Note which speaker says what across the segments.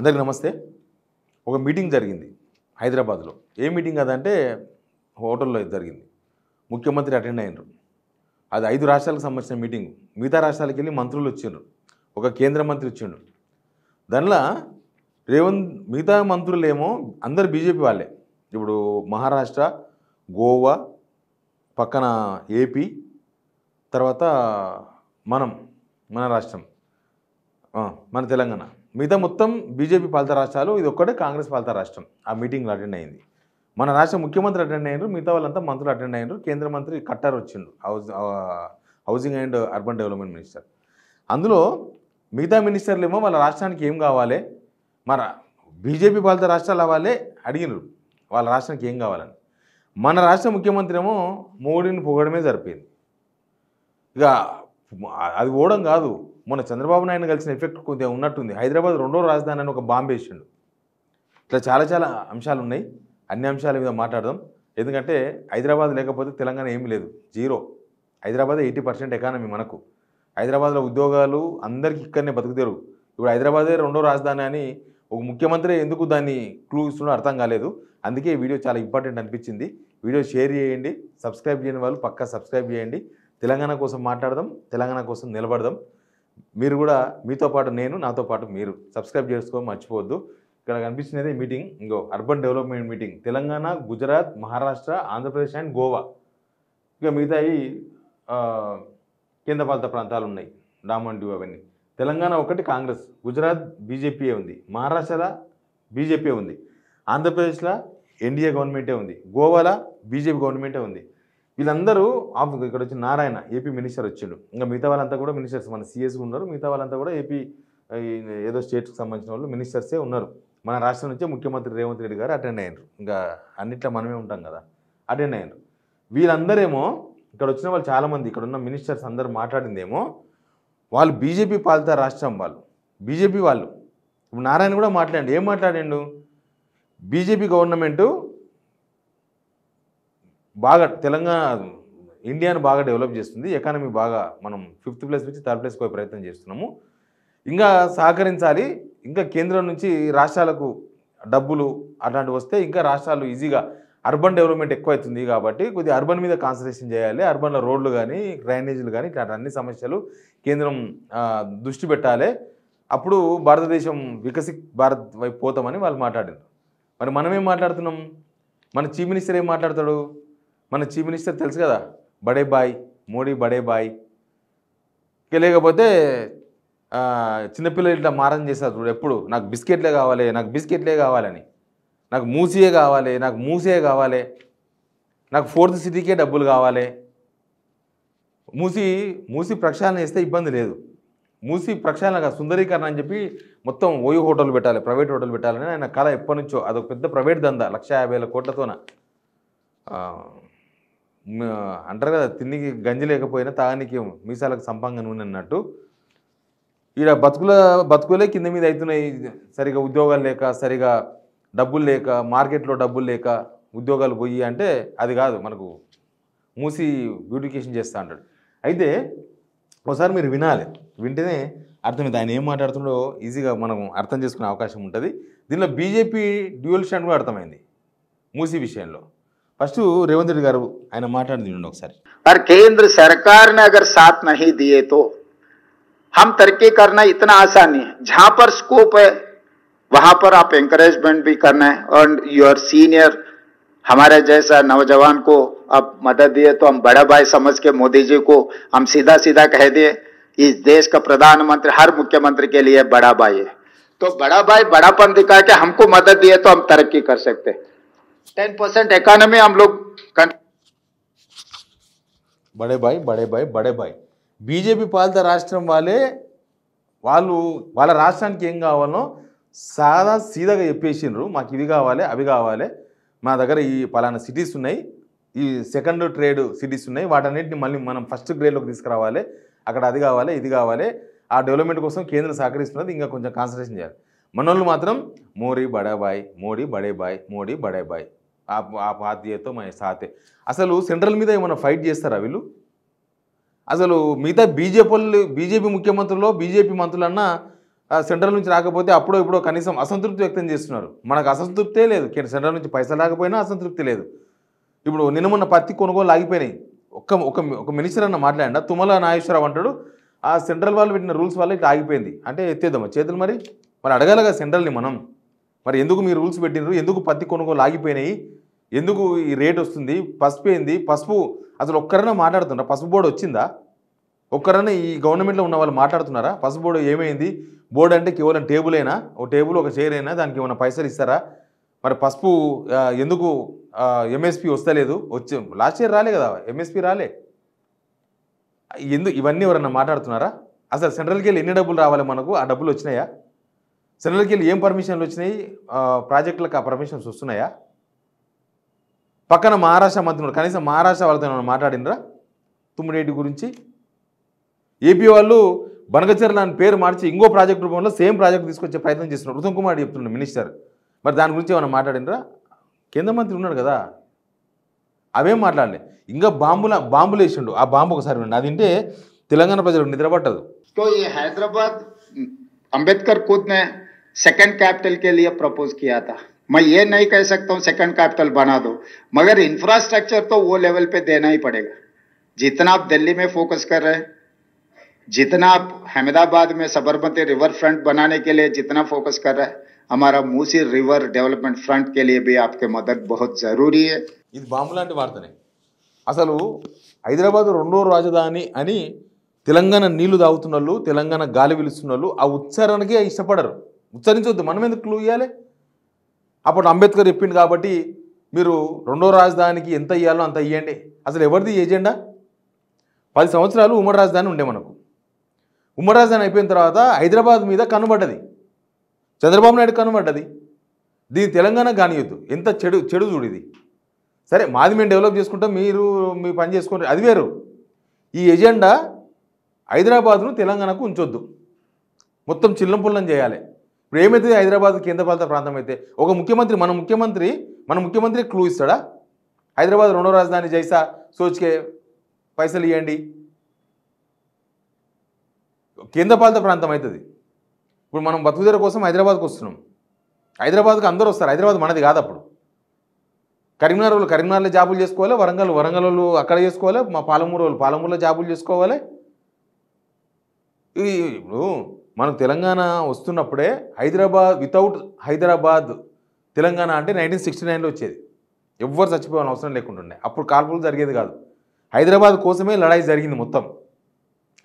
Speaker 1: అందరికీ నమస్తే. ఒక మీటింగ్ జరిగింది హైదరాబాద్లో. ఏ మీటింగ్ అదంటే హోటల్లో జరిగింది. ముఖ్యమంత్రి అటెండ్ అయ్యారు. అది 5 రాష్ట్రాలకు సంబంధించిన మీటింగ్. మిగతా రాష్ట్రాలకు వెళ్ళి మంత్రులు వచ్చిండ్రు. ఒక కేంద్ర మంత్రి వచ్చిండు. దానిలో మిగతా మంత్రులేమో అందరు బీజేపీ వాళ్ళే. ఇప్పుడు మహారాష్ట్ర, గోవా, పక్కన ఏపీ, తర్వాత మన రాష్ట్రం, మన తెలంగాణ, మిగతా మొత్తం బీజేపీ పాలిత రాష్ట్రాలు. ఇది ఒక్కటే కాంగ్రెస్ పాలిత రాష్ట్రం. ఆ మీటింగ్లో అటెండ్ అయింది. మన రాష్ట్ర ముఖ్యమంత్రి అటెండ్ అయ్యారు. మిగతా వాళ్ళంతా మంత్రులు అటెండ్ అయ్యారు. కేంద్ర మంత్రి కట్టార్ వచ్చిండు, housing and urban development minister. అందులో మిగతా మినిస్టర్లు ఏమో వాళ్ళ రాష్ట్రానికి ఏం కావాలి, మన బీజేపీ పాలిత రాష్ట్రాలు అవ్వాలి అడిగినారు వాళ్ళ రాష్ట్రానికి ఏం కావాలని. మన రాష్ట్ర ముఖ్యమంత్రి ఏమో మోడీని పొగడమే సరిపోయింది. ఇక అది ఓడం కాదు, మొన్న చంద్రబాబు నాయుడు కలిసిన ఎఫెక్ట్ కొద్దిగా ఉన్నట్టుంది. హైదరాబాద్ రెండో రాజధాని అని ఒక బాంబు వేసిండు. ఇట్లా చాలా అంశాలు ఉన్నాయి. అన్ని అంశాల మీద మాట్లాడదాం. ఎందుకంటే హైదరాబాద్ లేకపోతే తెలంగాణ ఏమీ లేదు, జీరో. హైదరాబాద్ 80% ఎకానమీ మనకు. హైదరాబాద్లో ఉద్యోగాలు అందరికీ ఇక్కడనే బతుకుతారు. ఇప్పుడు హైదరాబాదే రెండో రాజధాని అని ఒక ముఖ్యమంత్రి ఎందుకు దాన్ని క్లూ ఇస్తున్నా అర్థం కాలేదు. అందుకే ఈ వీడియో చాలా ఇంపార్టెంట్ అనిపించింది. వీడియో షేర్ చేయండి, సబ్స్క్రైబ్ చేయని వాళ్ళు పక్కా సబ్స్క్రైబ్ చేయండి. తెలంగాణ కోసం మాట్లాడదాం, తెలంగాణ కోసం నిలబడదాం. మీరు కూడా మీతో పాటు నేను, నాతో పాటు మీరు సబ్స్క్రైబ్ చేసుకోవడం మర్చిపోవద్దు. ఇక్కడ కనిపించినది మీటింగ్, ఇంకో urban development meeting. Telangana, Gujarat, Maharashtra, Andhra Pradesh and Goa. ఇక మిగతాయి కేంద్రపాలిత ప్రాంతాలు ఉన్నాయి, డామన్ డ్యూ అవన్నీ. తెలంగాణ ఒకటి కాంగ్రెస్, గుజరాత్ బీజేపీయే ఉంది, మహారాష్ట్రలో బీజేపీ ఉంది, ఆంధ్రప్రదేశ్లో ఎన్డీఏ గవర్నమెంటే ఉంది, గోవాలో బీజేపీ గవర్నమెంటే ఉంది. వీళ్ళందరూ ఇక్కడ వచ్చి నారాయణ ఏపీ మినిస్టర్ వచ్చిండు. ఇంకా మిగతా వాళ్ళంతా కూడా మినిస్టర్స్, మన సీఎస్ ఉన్నారు. మిగతా వాళ్ళంతా కూడా ఏపీ ఏదో స్టేట్కి సంబంధించిన వాళ్ళు మినిస్టర్సే ఉన్నారు. మన రాష్ట్రం నుంచే ముఖ్యమంత్రి రేవంత్ రెడ్డి గారు అటెండ్ అయ్యారు. ఇంకా అన్నిట్లో మనమే ఉంటాం కదా, అటెండ్ అయ్యారు. వీళ్ళందరేమో ఇక్కడ వచ్చిన వాళ్ళు చాలామంది, ఇక్కడ ఉన్న మినిస్టర్స్ అందరూ మాట్లాడిందేమో వాళ్ళు బీజేపీ పాలిత రాష్ట్రం వాళ్ళు, బీజేపీ వాళ్ళు. ఇప్పుడు నారాయణ కూడా మాట్లాడండి. ఏం మాట్లాడిండు? బీజేపీ గవర్నమెంటు బాగా తెలంగాణ ఇండియాను బాగా డెవలప్ చేస్తుంది, ఎకానమీ బాగా మనం 5th ప్లేస్ నుంచి 3rd ప్లేస్కి పోయే ప్రయత్నం చేస్తున్నాము, ఇంకా సహకరించాలి, ఇంకా కేంద్రం నుంచి రాష్ట్రాలకు డబ్బులు అట్లాంటివి వస్తే ఇంకా రాష్ట్రాలు ఈజీగా అర్బన్ డెవలప్మెంట్ ఎక్కువ అవుతుంది కాబట్టి కొద్దిగా అర్బన్ మీద కాన్సన్ట్రేషన్ చేయాలి, అర్బన్లో రోడ్లు కానీ డ్రైనేజీలు కానీ ఇట్లాంటి అన్ని సమస్యలు కేంద్రం దృష్టి పెట్టాలి, అప్పుడు భారతదేశం వికసిత్ భారత్ వైపు పోతామని వాళ్ళు మాట్లాడారు. మరి మనం ఏం మాట్లాడుతున్నాం? మన చీఫ్ మినిస్టర్ ఏం మాట్లాడతాడు? మన చీఫ్ మినిస్టర్ తెలుసు కదా, బడే బాయ్, మోడీ బడే బాయ్. లేకపోతే చిన్నపిల్లలు ఇట్లా మారం చేస్తారు చూడు, ఎప్పుడు నాకు బిస్కెట్లే కావాలి, నాకు బిస్కెట్లే కావాలని, నాకు మూసీయే కావాలి, నాకు మూసే కావాలి, నాకు 4th సిటీకే డబ్బులు కావాలి. మూసీ ప్రక్షాళన చేస్తే ఇబ్బంది లేదు. మూసీ ప్రక్షాళన సుందరీకరణ అని చెప్పి మొత్తం ఓయూ హోటల్ పెట్టాలి, ప్రైవేట్ హోటల్ పెట్టాలని ఆయన కళ ఎప్పటి నుంచో. అదొక పెద్ద ప్రైవేట్ దందా, 150,000 కోట్లతోన. అంటారు కదా, తిన్నికి గంజి లేకపోయినా తాగనికి మీసాలకు సంపంగా నూనె అన్నట్టు. ఈడ బతుకులే కింద మీద అవుతున్నాయి. సరిగా ఉద్యోగాలు లేక, సరిగా డబ్బులు లేక, మార్కెట్లో డబ్బులు లేక ఉద్యోగాలు పోయి అంటే అది కాదు, మనకు మూసి బ్యూటిఫికేషన్ చేస్తూ అంటాడు. అయితే ఒకసారి మీరు వినాలి, వింటేనే అర్థమైంది ఆయన ఏం మాట్లాడుతుండో ఈజీగా మనం అర్థం చేసుకునే అవకాశం ఉంటుంది. దీనిలో బీజేపీ డ్యూయల్ స్టాండ్ కూడా అర్థమైంది మూసీ విషయంలో. ఫస్ట్ రేవంత్ రెడ్డి గారు ఆయన మాట్లాడింది ఒకసారి.
Speaker 2: और केंद्र सरकार ने अगर साथ नहीं दिए तो हम तरक्की करना इतना आसान नहीं है. जहां पर स्कोप है वहां पर आप एंकरेजमेंट भी करना है. और योर सीनियर हमारे जैसा नौजवान को अब मदद दिए तो हम बड़ा भाई समझ के मोदी जी को हम सीधा सीधा कह दिए, इस देश का प्रधानमंत्री हर मुख्यमंत्री के लिए बड़ा भाई है. तो बड़ा भाई बड़ापन दिखा के हमको मदद दिए तो हम तरक्की कर सकते. 10% इकोनॉमी हम लोग
Speaker 1: బడే బాయ్. బీజేపీ పాలిత రాష్ట్రం వాళ్ళు వాళ్ళ రాష్ట్రానికి ఏం కావాలో సాదా సీదాగా చెప్పేసిండ్రు. మాకు ఇవి కావాలి, అవి కావాలి, మా దగ్గర ఈ పలానా సిటీస్ ఉన్నాయి, ఈ సెకండ్ ట్రేడ్ సిటీస్ ఉన్నాయి, వాటన్నిటిని మళ్ళీ మనం ఫస్ట్ గ్రేడ్లోకి తీసుకురావాలి, అక్కడ అది కావాలి, ఇది కావాలి. ఆ డెవలప్మెంట్ కోసం కేంద్రం సహకరిస్తున్నది, ఇంకా కొంచెం కాన్సన్ట్రేషన్ చేయాలి. మనోళ్ళు మాత్రం మోడీ బడే బాయ్, మోడీ బడే బాయ్, మోడీ బడే బాయ్, ఆ పార్టీతో మన సాతే. అసలు సెంట్రల్ మీద ఏమైనా ఫైట్ చేస్తారా వీళ్ళు? అసలు మిగతా బీజేపీ ముఖ్యమంత్రులు, బీజేపీ మంత్రులన్నా సెంట్రల్ నుంచి రాకపోతే అప్పుడో ఇప్పుడో కనీసం అసంతృప్తి వ్యక్తం చేస్తున్నారు. మనకు అసంతృప్తే లేదు, సెంట్రల్ నుంచి పైసలు రాకపోయినా అసంతృప్తి లేదు. ఇప్పుడు నిన్న మొన్న పత్తి కొనుగోలు ఆగిపోయినాయి. ఒక్క ఒక ఒక మినిస్టర్ అన్న మాట్లాడినా తుమ్మల నాగేశ్వరరావు అంటాడు ఆ సెంట్రల్ వాళ్ళు పెట్టిన రూల్స్ వల్ల ఇట్లా ఆగిపోయింది అంటే ఎత్తేద్దామా చేతులు? మరి అడగాలగా సెంట్రల్ని మనం, మరి ఎందుకు మీరు రూల్స్ పెట్టినారు, ఎందుకు పత్తి కొనుగోలు ఆగిపోయినాయి, ఎందుకు ఈ రేట్ వస్తుంది, పసుపు ఏంది, పసుపు అసలు ఒక్కరైనా మాట్లాడుతున్నారా? పసుపు బోర్డు వచ్చిందా? ఒక్కరైనా ఈ గవర్నమెంట్లో ఉన్న వాళ్ళు మాట్లాడుతున్నారా? పసుపు బోర్డు ఏమైంది? బోర్డు అంటే కేవలం టేబుల్ అయినా, ఓ టేబుల్ ఒక చైర్ అయినా, దానికి ఏమైనా పైసలు ఇస్తారా? మరి పసుపు ఎందుకు ఎంఎస్పి వస్తలేదు? వచ్చే లాస్ట్ ఇయర్ రాలే కదా ఎంఎస్పి, రాలే. ఎందుకు ఇవన్నీ ఎవరన్నా మాట్లాడుతున్నారా? అసలు సెంట్రల్కి వెళ్ళి ఎన్ని డబ్బులు రావాలి మనకు? ఆ డబ్బులు వచ్చినాయా? సెంట్రల్కి వెళ్ళి ఏం పర్మిషన్లు వచ్చినాయి? ప్రాజెక్టులకు ఆ పర్మిషన్స్ వస్తున్నాయా? పక్కన మహారాష్ట్ర మంత్రులు, కనీసం మహారాష్ట్ర వాళ్ళతో ఏమైనా మాట్లాడినరా తుమ్మిడేటి గురించి? ఏపీ వాళ్ళు బనకచెర్ల అని పేరు మార్చి ఇంకో ప్రాజెక్ట్ రూపంలో సేమ్ ప్రాజెక్ట్ తీసుకొచ్చే ప్రయత్నం చేస్తున్నారు. ఉత్తమ్ కుమార్ చెప్తున్నాడు మినిస్టర్. మరి దాని గురించి ఏమైనా మాట్లాడినరా? కేంద్ర మంత్రి ఉన్నాడు కదా, అవేం మాట్లాడలే. ఇంకా బాంబులు వేసిండు. ఆ బాంబు ఒకసారి వినండి, అది వింటే తెలంగాణ ప్రజలకు నిద్రపట్టదు.
Speaker 2: तो ये हैदराबाद अंबेडकर खुद ने सेकंड कैपिटल के लिए प्रपोज किया था. मैं ये नहीं कह सकता हूं सेकंड कैपिटल बना दो, मगर इंफ्रास्ट्रक्चर तो वो लेवल पे देना ही पड़ेगा. जितना आप दिल्ली में फोकस कर रहे हैं, जितना आप अहमदाबाद में सबरमती रिवर फ्रंट बनाने के लिए जितना फोकस कर रहे हैं, हमारा मूसी रिवर डेवलपमेंट फ्रंट के लिए भी आपके मदद बहुत जरूरी है.
Speaker 1: ఇది బాంబు లాంటి వార్తనే. అసలు హైదరాబాద్ రెండో రాజధాని అని తెలంగాణ నీళ్లు తాగుతున్న వాళ్ళు, తెలంగాణ గాలి పిలుస్తున్న వాళ్ళు ఆ ఉచ్చారణకే ఇష్టపడరు. ఉచ్చరించొద్దు, మనం ఎందుకు క్లూ ఇవ్వాలి? అప్పుడు అంబేద్కర్ చెప్పింది కాబట్టి మీరు రెండో రాజధానికి ఎంత ఇవ్వాలో అంత ఇవ్వండి. అసలు ఎవరిది ఏజెండా? 10 సంవత్సరాలు ఉమ్మడి రాజధాని ఉండే మనకు. ఉమ్మడి రాజధాని అయిపోయిన తర్వాత హైదరాబాద్ మీద కన్నుబడ్డది, చంద్రబాబు నాయుడు కన్నుబడ్డది. దీన్ని తెలంగాణ కానియొద్దు. ఎంత చెడు చూడిది. సరే మాది మేము డెవలప్ చేసుకుంటాం, మీరు మీ పని చేసుకోండి, అది వేరు. ఈ ఎజెండా హైదరాబాద్ను తెలంగాణకు ఉంచొద్దు, మొత్తం చిల్లంపుల్లం చేయాలి. ఇప్పుడు ఏమవుతుంది? హైదరాబాద్ కేంద్రపాలిత ప్రాంతం అయితే ఒక ముఖ్యమంత్రి, మన ముఖ్యమంత్రి క్లూ ఇస్తాడా? హైదరాబాద్ రెండో రాజధాని జైసా సోచ్కే పైసలు ఇవ్వండి, కేంద్రపాలిత ప్రాంతం అవుతుంది. ఇప్పుడు మనం బతుకుదెర కోసం హైదరాబాద్కి వస్తున్నాం, హైదరాబాద్కి అందరూ వస్తారు, హైదరాబాద్ మనది కాదు. అప్పుడు కరీంనగర్లో జాబులు చేసుకోవాలి, వరంగల్ వాళ్ళు అక్కడ చేసుకోవాలి, మా పాలమూరులో జాబులు చేసుకోవాలి. ఇప్పుడు మనకు తెలంగాణ వస్తున్నప్పుడే హైదరాబాద్ వితౌట్ హైదరాబాద్ తెలంగాణ అంటే 1969లో వచ్చేది. ఎవ్వరు చచ్చిపోవాలని అవసరం లేకుంటుండే. అప్పుడు కాల్పులు జరిగేది కాదు. హైదరాబాద్ కోసమే లడాయి జరిగింది మొత్తం,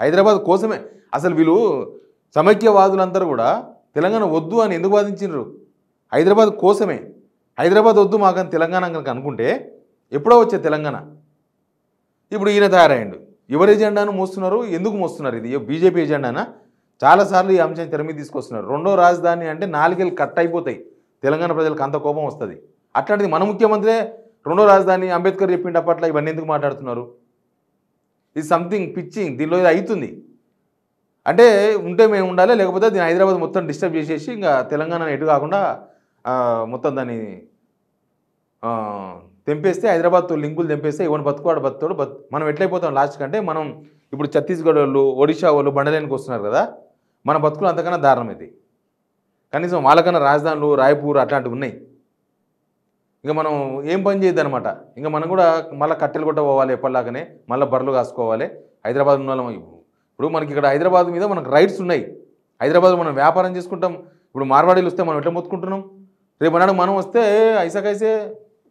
Speaker 1: హైదరాబాద్ కోసమే. అసలు వీళ్ళు సమైక్యవాదులందరూ కూడా తెలంగాణ వద్దు అని ఎందుకు వాదించారు? హైదరాబాద్ కోసమే. హైదరాబాద్ వద్దు మాకని తెలంగాణ కనుక అనుకుంటే ఎప్పుడో వచ్చే తెలంగాణ. ఇప్పుడు ఈయన తయారయ్యండు. ఎవరి ఎజెండాను మోస్తున్నారు? ఎందుకు మోస్తున్నారు? ఇది బీజేపీ ఎజెండానా? చాలాసార్లు ఈ అంశాన్ని తెర మీద తీసుకొస్తున్నారు. రెండో రాజధాని అంటే నాలుగేళ్ళు కట్ అయిపోతాయి, తెలంగాణ ప్రజలకు అంత కోపం వస్తుంది. అట్లాంటిది మన ముఖ్యమంత్రే రెండో రాజధాని అంబేద్కర్ చెప్పిండు అప్పట్లో, ఇవన్నీ ఎందుకు మాట్లాడుతున్నారు? ఇది సంథింగ్ పిచ్చింగ్, దీనిలో ఇది అవుతుంది. అంటే ఉంటే మేము ఉండాలి, లేకపోతే దీని హైదరాబాద్ మొత్తం డిస్టర్బ్ చేసేసి ఇంకా తెలంగాణ ఎటు కాకుండా మొత్తం దాన్ని తెంపేస్తే, హైదరాబాద్తో లింకులు తెంపేస్తే ఎవరిని బతుకువాడు బతుకుతాడు. మనం ఎట్లయిపోతాం లాస్ట్ కంటే? మనం ఇప్పుడు ఛత్తీస్గఢ్ వాళ్ళు, ఒడిషా వాళ్ళు బండలేనికి వస్తున్నారు కదా, మన బతుకులు అంతకన్నా దారుణమైతాయి. కనీసం వాళ్ళకన్నా రాజధానులు, రాయపూర్ అట్లాంటివి ఉన్నాయి. ఇంకా మనం ఏం పని చేయొద్దు అనమాట. ఇంకా మనం కూడా మళ్ళీ కట్టెలు కొట్ట పోవాలి, ఎప్పటిలాగానే మళ్ళీ బర్రెలు కాసుకోవాలి. హైదరాబాద్ ఉన్న వాళ్ళం ఇప్పుడు మనకి ఇక్కడ హైదరాబాద్ మీద మనకు రైట్స్ ఉన్నాయి. హైదరాబాద్ మనం వ్యాపారం చేసుకుంటాం. ఇప్పుడు మార్వాడీలు వస్తే మనం ఎట్లా మొత్తుకుంటున్నాం? రేపు నాడు మనం వస్తే ఐసాకైసే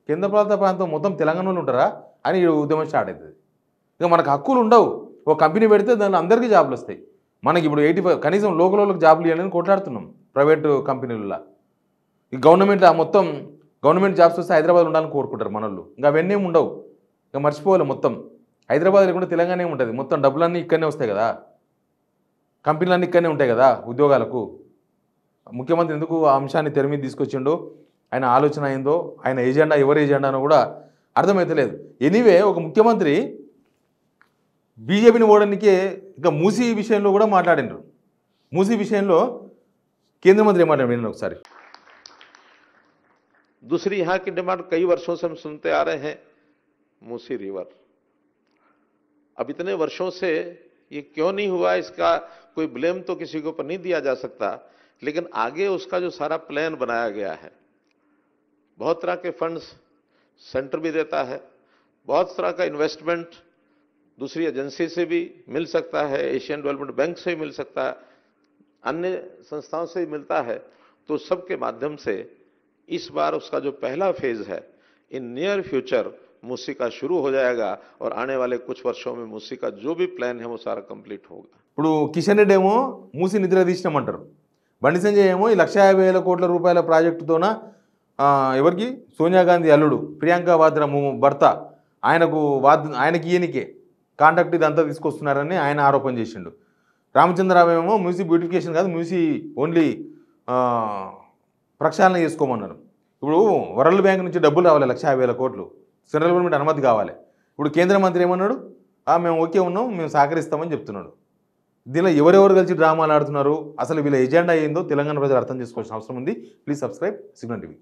Speaker 1: కేంద్రపాలిత ప్రాంతం మొత్తం తెలంగాణలో ఉంటారా అని ఉద్యమం స్టార్ట్ అవుతుంది. ఇంకా మనకు హక్కులు ఉండవు. ఒక కంపెనీ పెడితే దానిలో అందరికీ జాబులు వస్తాయి. మనకి ఇప్పుడు 85 కనీసం లోకల్ వాళ్ళకి జాబులు ఇవ్వాలని కొట్లాడుతున్నాం ప్రైవేటు కంపెనీలలో. ఈ గవర్నమెంట్ జాబ్స్ వస్తే హైదరాబాద్ ఉండాలని కోరుకుంటారు మనోళ్ళు. ఇంకా అవన్నీ ఉండవు, ఇంకా మర్చిపోవాలి మొత్తం. హైదరాబాద్ లేకుండా తెలంగాణ ఉంటుంది. మొత్తం డబ్బులన్నీ ఇక్కడనే వస్తాయి కదా, కంపెనీలన్నీ ఇక్కడనే ఉంటాయి కదా ఉద్యోగాలకు. ముఖ్యమంత్రి ఎందుకు ఆ అంశాన్ని తెర మీద తీసుకొచ్చిండో, ఆయన ఆలోచన అయిందో, ఆయన ఏజెండా ఎవరి ఏజెండానో కూడా అర్థమవుతలేదు. ఎనీవే ఒక ముఖ్యమంత్రి బీజేపీని ఓడడానికే ఇంకా మూసీ విషయంలో కూడా మాట్లాడినారు. మూసీ విషయంలో కేంద్ర మంత్రి ఏమాట్లాడారు ఒకసారి.
Speaker 3: दूसरी यहाँ की डिमांड कई वर्षों से हम सुनते आ रहे हैं, मूसी रिवर। अब इतने वर्षों से ये क्यों नहीं हुआ, इसका कोई ब्लेम तो किसी के ऊपर नहीं दिया जा सकता, लेकिन आगे उसका जो सारा प्लान बनाया गया है, बहुत तरह के फंड्स सेंटर भी देता है, बहुत तरह का इन्वेस्टमेंट दूसरी एजेंसी से भी मिल सकता है, एशियन डेवलपमेंट बैंक से भी मिल सकता है, अन्य संस्थाओं से भी मिलता है। तो सबके माध्यम से इस बार उसका जो पहला फेज है, इन नियर फ्यूचर मूसी का शुरू हो जाएगा और आने वाले कुछ वर्षों में मूसी का जो भी प्लान है वो सारा कंप्लीट होगा।
Speaker 1: ఇప్పుడు కిషన్ రెడ్డి ఏమో మూసి నిద్ర తీసినామంటారు, బండి సంజయ్ ఏమో ఈ 1,50,000 కోట్ల రూపాయల ప్రాజెక్టుతోన ఎవరికి సోనియా గాంధీ అల్లుడు ప్రియాంక వాద్రా భర్త ఆయనకి ఈయనకే కాంటాక్ట్ ఇదంతా తీసుకొస్తున్నారని ఆయన ఆరోపణ చేసిండు. రామచంద్రరావు ఏమో మ్యూజిక్ బ్యూటిఫికేషన్ కాదు, మ్యూజిక్ ఓన్లీ ప్రక్షాళన చేసుకోమన్నారు. ఇప్పుడు వరల్డ్ బ్యాంక్ నుంచి డబ్బులు రావాలి 1,50,000 కోట్లు, సెంట్రల్ గవర్నమెంట్ అనుమతి కావాలి. ఇప్పుడు కేంద్ర మంత్రి ఏమన్నాడు, మేము ఓకే ఉన్నాం, మేము సహకరిస్తామని చెప్తున్నాడు. దీనిలో ఎవరెవరు కలిసి డ్రామాలు ఆడుతున్నారు, అసలు వీళ్ళ ఎజెండా ఏందో తెలంగాణ ప్రజలు అర్థం చేసుకోవాల్సిన అవసరం ఉంది. Please subscribe signal TV.